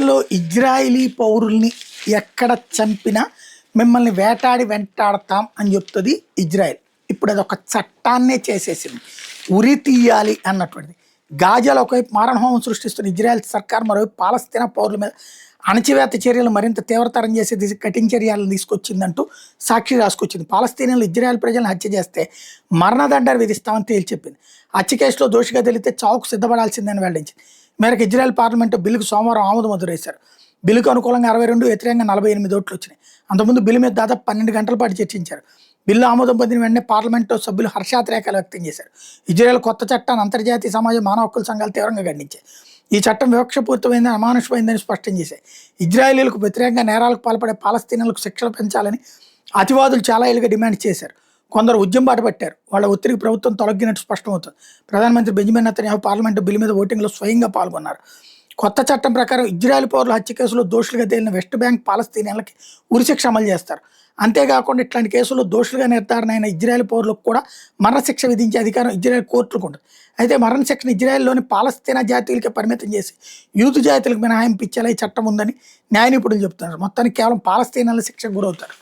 గాజాలో Israeli పౌరుల్ని ఎక్కడ చంపినా మిమ్మల్ని వేటాడి వెంటాడతాం అని చెప్తుంది ఇజ్రాయెల్. ఇప్పుడు అది ఒక చట్టాన్నే చేసేసింది, ఉరి తీయాలి అన్నటువంటిది. గాజాలో ఒకవైపు మారణహోమం సృష్టిస్తున్న ఇజ్రాయెల్ సర్కార్ మరోవైపు పాలస్తీనా పౌరుల మీద అణచివేత చర్యలు మరింత తీవ్రతరం చేసే కఠిన చర్యలను తీసుకొచ్చిందంటూ సాక్షి రాసుకొచ్చింది. పాలస్తీనాలు ఇజ్రాయెల్ ప్రజలను హత్య చేస్తే మరణదండన విధిస్తామని తేల్చెప్పింది. హత్య కేసులో దోషిగా తెలిస్తే చావుకు సిద్ధపడాల్సిందని వెల్లడించింది. మేరకు ఇజ్రాయెల్ పార్లమెంటు బిల్లుకు సోమవారం ఆమోద ముద్ర వేశారు. బిల్లుకు అనుకూలంగా 62, వ్యతిరేకంగా 48 ఓట్లు వచ్చినాయి. అంతకుముందు బిల్లు మీద దాదాపు 12 గంటల పాటు చర్చించారు. బిల్లు ఆమోదం పొందిన వెంటనే పార్లమెంటు సభ్యులు హర్షాతిరేకాలు వ్యక్తం చేశారు. ఇజ్రాయెల్ కొత్త చట్టాన్ని అంతర్జాతీయ సమాజం, మానవ హక్కుల సంఘాలు తీవ్రంగా ఖండించాయి. ఈ చట్టం వివక్షపూరితమైందని, అమానుషమైందని స్పష్టం చేశాయి. ఇజ్రాయేలీలకు వ్యతిరేకంగా నేరాలకు పాల్పడే పాలస్తీనాలకు శిక్షలు పెంచాలని అతివాదులు చాలా ఏళ్ళుగా డిమాండ్ చేశారు. కొందరు ఉద్యమం బాట పట్టారు. వాళ్ళ ఒత్తిడికి ప్రభుత్వం తొలగినట్టు స్పష్టమవుతుంది. ప్రధానమంత్రి బెంజమిన్ నెతన్యాహు పార్లమెంటు బిల్లు మీద ఓటింగ్లో స్వయంగా పాల్గొన్నారు. కొత్త చట్టం ప్రకారం ఇజ్రాయెల్ పౌరుల హత్య కేసులో దోషులుగా తేలిన వెస్ట్ బ్యాంక్ పాలస్తీనియన్లకి ఉరిశిక్ష అమలు చేస్తారు. అంతేకాకుండా ఇట్లాంటి కేసుల్లో దోషులుగా నిర్ధారణ అయిన ఇజ్రాయెల్ పౌరులకు కూడా మరణశిక్ష విధించే అధికారం ఇజ్రాయెల్ కోర్టులకు ఉంటుంది. అయితే మరణశిక్షను ఇజ్రాయెల్లోని పాలస్తీనా జాతీయులకే పరిమితం చేసి యూదు జాతీయులకు మినహాయింపు ఇచ్చేలా ఈ చట్టం ఉందని న్యాయ నిపుణులు చెబుతున్నారు. మొత్తానికి కేవలం పాలస్తీనాల శిక్షకు గురవుతారు.